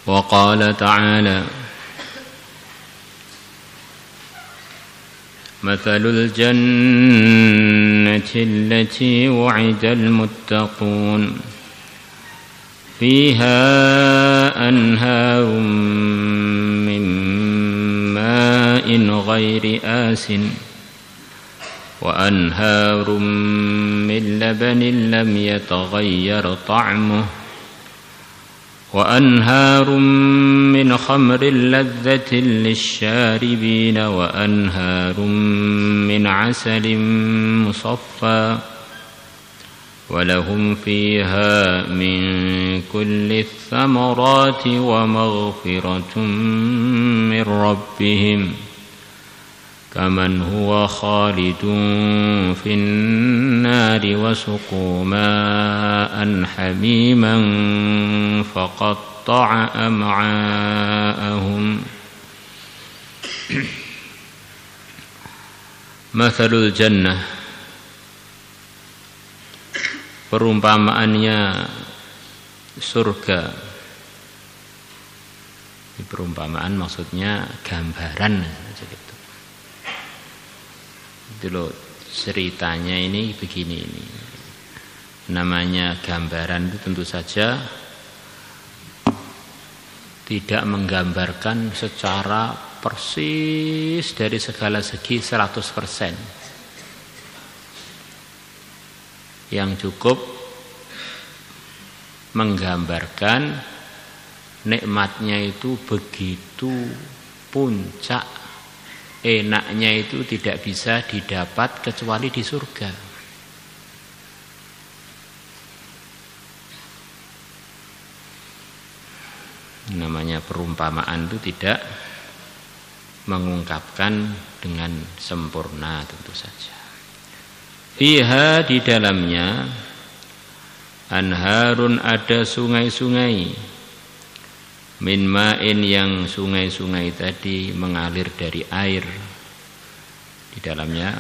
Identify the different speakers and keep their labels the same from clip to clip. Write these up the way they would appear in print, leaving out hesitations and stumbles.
Speaker 1: وقال تعالى مثل الجنة التي وعد المتقون فيها أنهار من ماء غير آسن وأنهار من لبن لم يتغير طعمه وأنهار من خمر لذة للشاربين وأنهار من عسل مصفى ولهم فيها من كل الثمرات ومغفرة من ربهم كمن هو خالد في النار وسقوا ماء حميما فقطع أمعاءهم مثل الجنة perumpamaannya surga. Perumpamaan maksudnya gambaran gitu. Itu loh ceritanya ini begini ini. Namanya gambaran itu tentu saja tidak menggambarkan secara persis dari segala segi 100%. Yang cukup menggambarkan nikmatnya itu begitu puncak, enaknya itu tidak bisa didapat kecuali di surga. Namanya perumpamaan itu tidak mengungkapkan dengan sempurna tentu saja. Fiha di dalamnya anharun ada sungai-sungai min ma'in yang sungai-sungai tadi mengalir dari air. Di dalamnya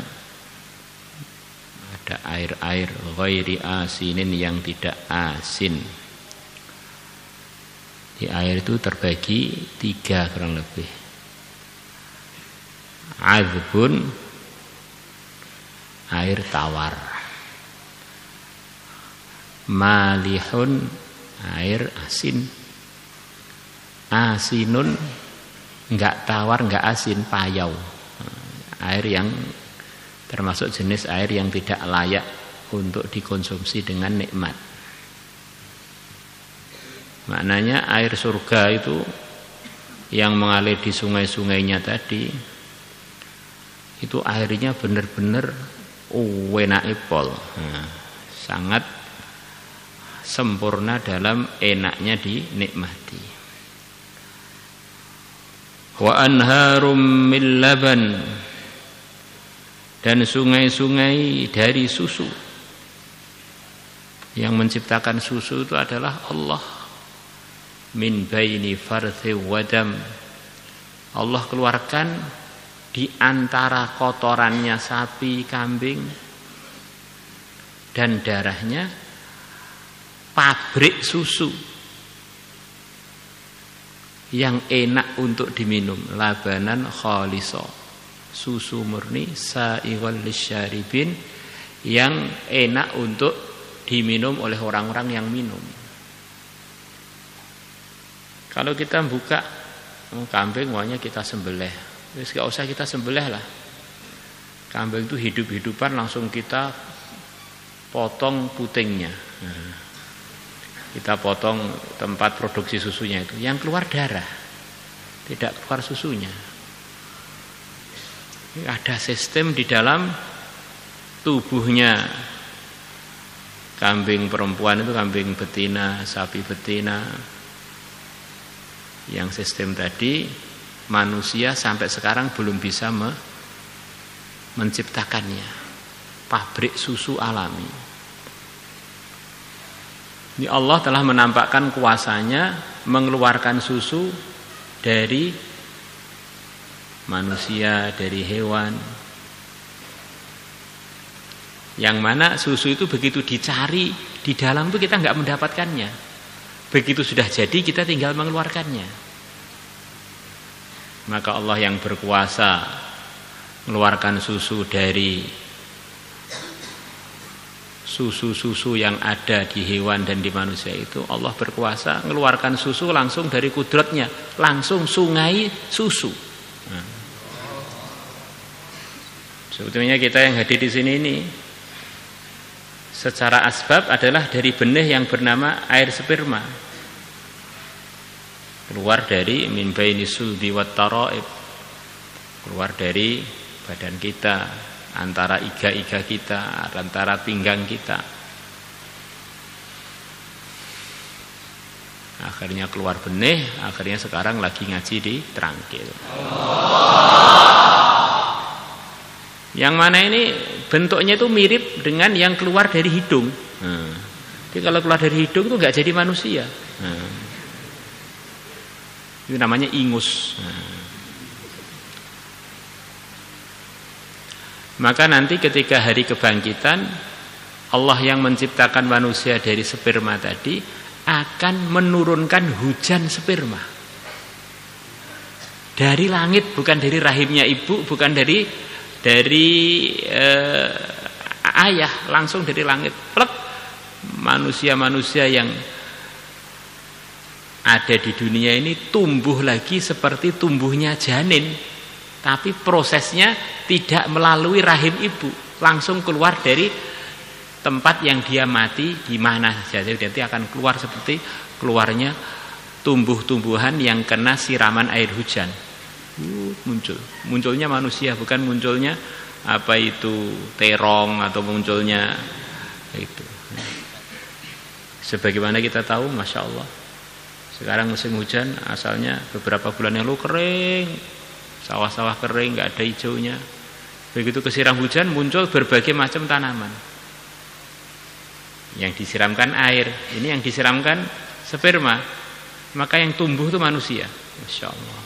Speaker 1: ada air-air ghairi asinin yang tidak asin. Di air itu terbagi 3 kurang lebih. Azbun air tawar, malihun air asin, asinun enggak tawar enggak asin, payau, air yang termasuk jenis air yang tidak layak untuk dikonsumsi dengan nikmat. Maknanya air surga itu yang mengalir di sungai-sungainya tadi itu airnya benar-benar enake pol. Sangat sempurna dalam enaknya dinikmati. Wa anharum min laban dan sungai-sungai dari susu. Yang menciptakan susu itu adalah Allah. Min baini farthi wadam. Allah keluarkan di antara kotorannya sapi, kambing dan darahnya pabrik susu yang enak untuk diminum, labanan khaliso, susu murni sa'ighal lisyaribin yang enak untuk diminum oleh orang-orang yang minum. Kalau kita buka kambing maunya kita sembelih, terus gak usah kita sembelih lah. Kambing itu hidup-hidupan langsung kita potong putingnya. Kita potong tempat produksi susunya itu. Yang keluar darah, tidak keluar susunya. Ada sistem di dalam tubuhnya. Kambing perempuan itu kambing betina, sapi betina. Yang sistem tadi manusia sampai sekarang belum bisa menciptakannya. Pabrik susu alami. Ini Allah telah menampakkan kuasanya mengeluarkan susu dari manusia, dari hewan. Yang mana susu itu begitu dicari di dalam itu kita nggak mendapatkannya. Begitu sudah jadi kita tinggal mengeluarkannya. Maka Allah yang berkuasa mengeluarkan susu dari susu-susu yang ada di hewan dan di manusia itu, Allah berkuasa mengeluarkan susu langsung dari kudratnya, langsung sungai susu. Nah. Sebetulnya kita yang hadir di sini ini secara asbab adalah dari benih yang bernama air sperma, keluar dari min baini sulbi wat taraib, keluar dari badan kita, antara iga-iga kita, antara pinggang kita. Akhirnya keluar benih, akhirnya sekarang lagi ngaji di Trangkil. Yang mana ini bentuknya itu mirip dengan yang keluar dari hidung. Jadi kalau keluar dari hidung itu nggak jadi manusia. Itu namanya ingus. Maka nanti ketika hari kebangkitan, Allah yang menciptakan manusia dari sperma tadi akan menurunkan hujan sperma dari langit, bukan dari rahimnya ibu, bukan dari ayah, langsung dari langit. Plek, manusia-manusia yang ada di dunia ini tumbuh lagi seperti tumbuhnya janin, tapi prosesnya tidak melalui rahim ibu, langsung keluar dari tempat yang dia mati di mana saja. Jadi nanti akan keluar seperti keluarnya tumbuh-tumbuhan yang kena siraman air hujan. Munculnya manusia, bukan munculnya apa itu terong atau munculnya itu. Sebagaimana kita tahu, masya Allah, sekarang musim hujan asalnya beberapa bulan yang lalu kering, sawah-sawah kering, nggak ada hijaunya. Begitu kesiram hujan muncul berbagai macam tanaman yang disiramkan air, ini yang disiramkan sperma, maka yang tumbuh itu manusia. Masya Allah.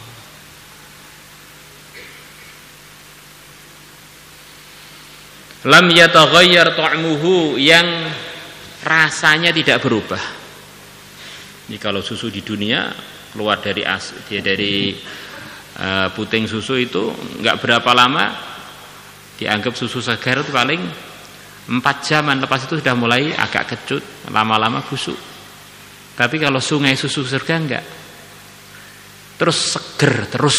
Speaker 1: Lam yataghayyar ta'muhu, yang rasanya tidak berubah. Ini kalau susu di dunia keluar dari puting susu itu nggak berapa lama dianggap susu segar, itu paling 4 jaman, lepas itu sudah mulai agak kecut, lama-lama busuk. Tapi kalau sungai susu surga enggak, terus seger, terus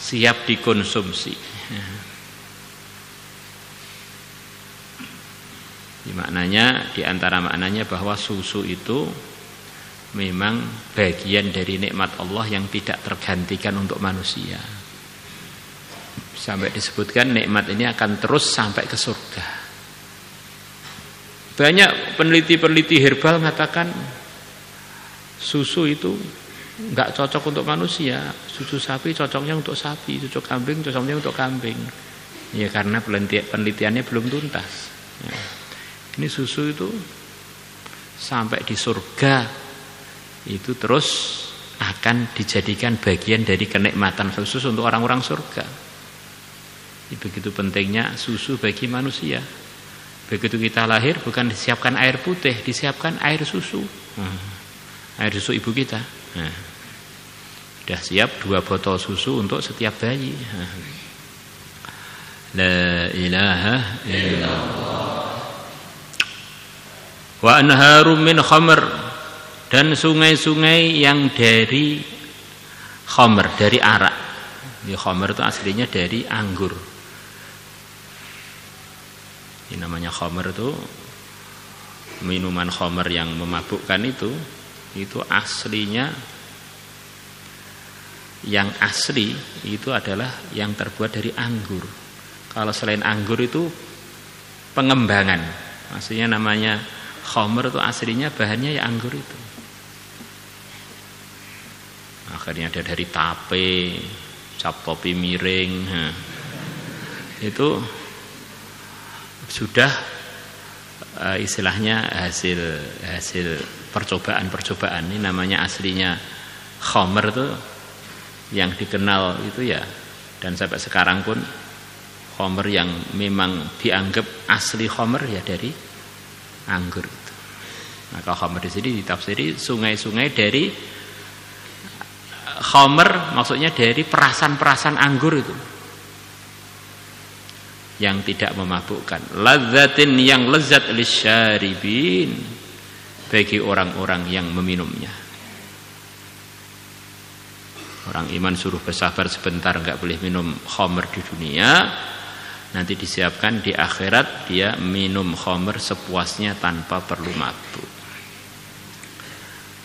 Speaker 1: siap dikonsumsi. Di antara maknanya bahwa susu itu memang bagian dari nikmat Allah yang tidak tergantikan untuk manusia. Sampai disebutkan nikmat ini akan terus sampai ke surga. Banyak peneliti-peneliti herbal mengatakan susu itu enggak cocok untuk manusia. Susu sapi cocoknya untuk sapi, susu kambing cocoknya untuk kambing. Ya karena penelitiannya belum tuntas. Ya. Ini susu itu sampai di surga itu terus akan dijadikan bagian dari kenikmatan khusus untuk orang-orang surga. Ini begitu pentingnya susu bagi manusia. Begitu kita lahir bukan disiapkan air putih, disiapkan air susu. Air susu ibu kita. Sudah siap 2 botol susu untuk setiap bayi. La ilaha illallah. Wa anharum min khamr, dan sungai-sungai yang dari khamr, dari arak. Di khamr itu aslinya dari anggur. Ini namanya khamr itu minuman khamr yang memabukkan itu aslinya, yang asli itu adalah yang terbuat dari anggur. Kalau selain anggur itu pengembangan. Maksudnya namanya khamr itu aslinya bahannya ya anggur itu. Akhirnya ada dari tape, cap topi miring. Itu sudah istilahnya hasil percobaan. Ini namanya aslinya khamr itu yang dikenal itu ya, dan sampai sekarang pun khamr yang memang dianggap asli khamr ya dari anggur itu. Maka khamr di sini ditafsiri sungai-sungai dari khamr, maksudnya dari perasan-perasan anggur itu yang tidak memabukkan. Ladzatin, yang lezat lisyaribin, bagi orang-orang yang meminumnya. Orang iman suruh bersabar sebentar, enggak boleh minum khamr di dunia. Nanti disiapkan di akhirat dia minum khamr sepuasnya tanpa perlu mabuk.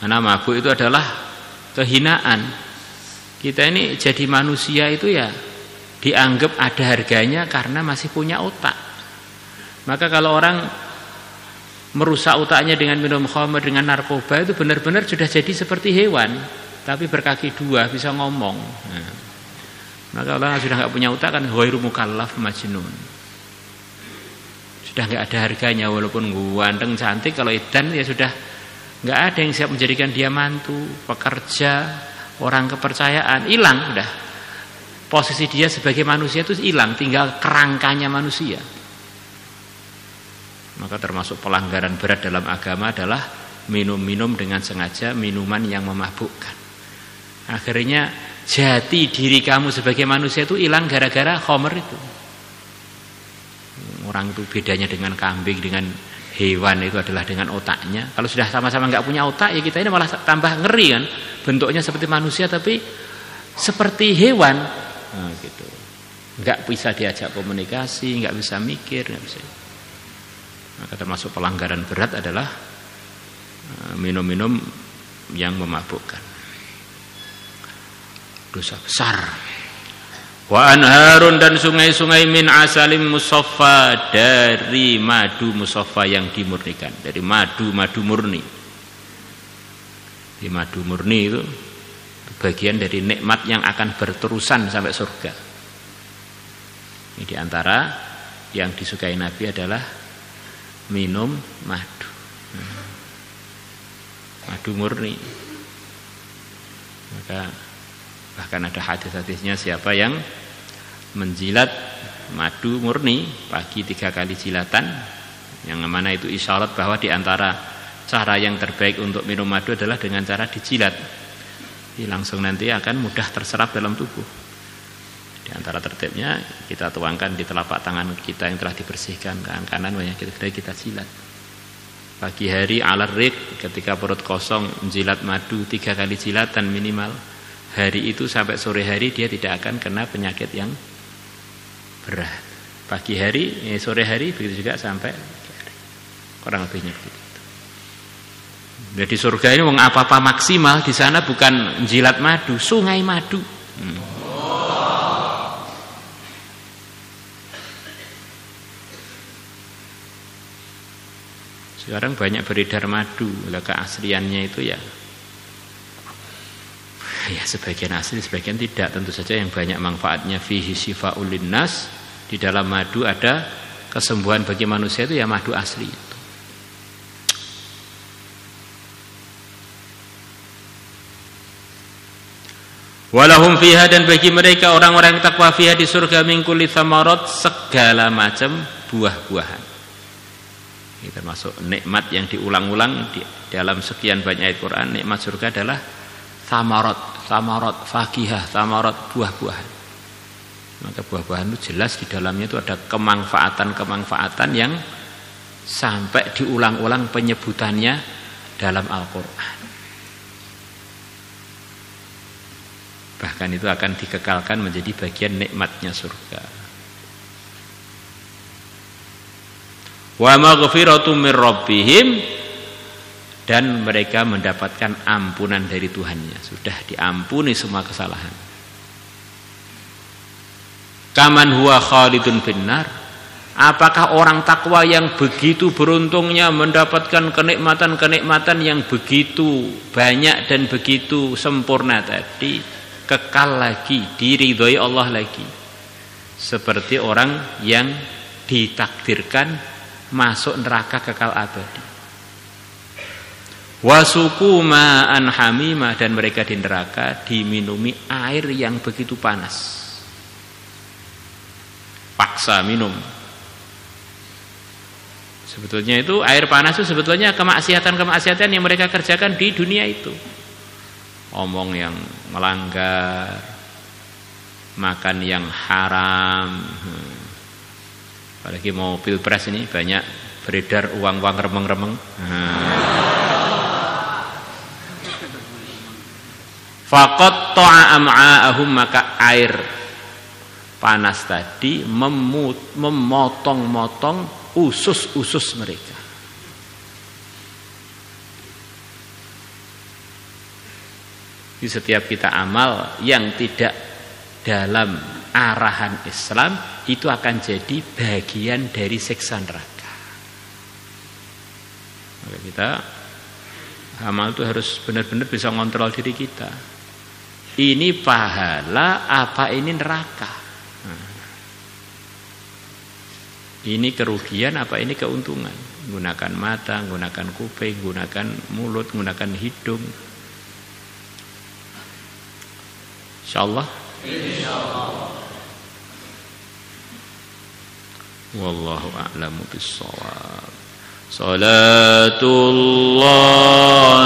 Speaker 1: Karena mabuk itu adalah kehinaan. Kita ini jadi manusia itu ya dianggap ada harganya karena masih punya otak. Maka kalau orang merusak otaknya dengan minum khamr, dengan narkoba, itu benar-benar sudah jadi seperti hewan, tapi berkaki dua, bisa ngomong. Nah, maka orang sudah nggak punya otak kan ghairu mukallaf majnun. Sudah nggak ada harganya, walaupun ganteng cantik, kalau edan ya sudah nggak ada yang siap menjadikan dia mantu, pekerja, orang kepercayaan, hilang udah. Posisi dia sebagai manusia itu hilang, tinggal kerangkanya manusia. Maka termasuk pelanggaran berat dalam agama adalah minum-minum dengan sengaja, minuman yang memabukkan. Akhirnya jati diri kamu sebagai manusia itu hilang gara-gara khamr itu. Orang itu bedanya dengan kambing, dengan hewan itu adalah dengan otaknya. Kalau sudah sama-sama nggak punya otak, ya kita ini malah tambah ngeri kan. Bentuknya seperti manusia tapi seperti hewan. Nah, gitu. Nggak bisa diajak komunikasi, nggak bisa mikir, nggak bisa. Maka termasuk pelanggaran berat adalah minum-minum yang memabukkan. Dosa besar. Wa anharun, dan sungai-sungai min asalim musaffa, dari madu musaffa yang dimurnikan, dari madu murni. Di madu murni itu bagian dari nikmat yang akan berterusan sampai surga. Ini diantara yang disukai Nabi adalah minum madu. Madu murni. Maka bahkan ada hadis-hadisnya, siapa yang menjilat madu murni pagi 3 kali jilatan, yang mana itu isyarat bahwa diantara cara yang terbaik untuk minum madu adalah dengan cara dijilat. Jadi langsung nanti akan mudah terserap dalam tubuh. Di antara tertibnya kita tuangkan di telapak tangan kita yang telah dibersihkan, tangan kanan banyak kita jilat. Pagi hari alarik, ketika perut kosong, menjilat madu 3 kali jilatan minimal. Hari itu sampai sore hari dia tidak akan kena penyakit yang berat. Pagi hari, sore hari, begitu juga sampai hari. Kurang lebihnya begitu. Jadi surga ini wong apa-apa maksimal di sana bukan jilat madu, sungai madu. Sekarang banyak beredar madu, lah keasliannya itu ya sebagian asli, sebagian tidak. Tentu saja yang banyak manfaatnya fihi syifa'ul linnas, di dalam madu ada kesembuhan bagi manusia, itu ya madu asli itu. Walahum fiha, dan bagi mereka orang-orang yang takwa fiha di surga min kulli thamarat, segala macam buah-buahan. Ini termasuk nikmat yang diulang-ulang di dalam sekian banyak ayat Quran. Nikmat surga adalah Samarat, fakihah, samarat, buah-buahan. Maka buah-buahan itu jelas di dalamnya itu ada kemanfaatan-kemanfaatan yang sampai diulang-ulang penyebutannya dalam Al-Quran. Bahkan itu akan dikekalkan menjadi bagian nikmatnya surga. Wa maghfiratum mir rabbihim, dan mereka mendapatkan ampunan dari Tuhannya, sudah diampuni semua kesalahan. Kaman huwa khalidun finnar, apakah orang takwa yang begitu beruntungnya mendapatkan kenikmatan-kenikmatan yang begitu banyak dan begitu sempurna tadi, kekal lagi, diridhoi Allah lagi, seperti orang yang ditakdirkan masuk neraka kekal abadi. Wasuku ma'an hamimah, dan mereka di neraka diminumi air yang begitu panas, paksa minum Sebetulnya itu air panas itu sebetulnya kemaksiatan-kemaksiatan yang mereka kerjakan di dunia itu. Omong yang melanggar, makan yang haram. Apalagi mau pilpres ini banyak beredar uang-uang remeng-remeng. Faqat ta'a am'a'ahum, maka air panas tadi memotong-motong usus-usus mereka. Di setiap kita amal yang tidak dalam arahan Islam itu akan jadi bagian dari siksa neraka. Maka kita amal itu harus benar-benar bisa ngontrol diri kita. Ini pahala apa ini neraka? Ini kerugian apa ini keuntungan? Gunakan mata, gunakan kuping, gunakan mulut, gunakan hidung. Insyaallah. Insyaallah. Wallahu a'lamu bis-shawab. Salatullah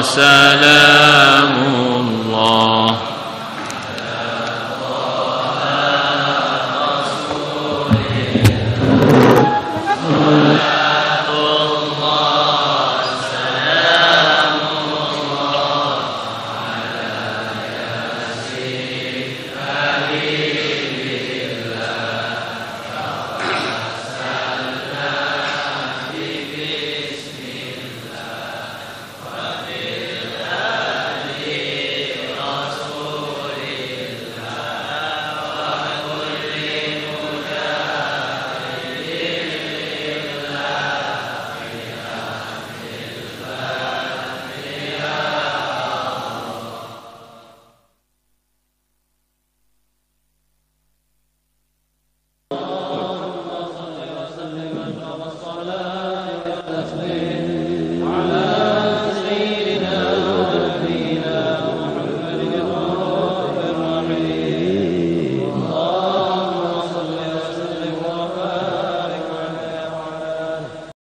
Speaker 1: salamullah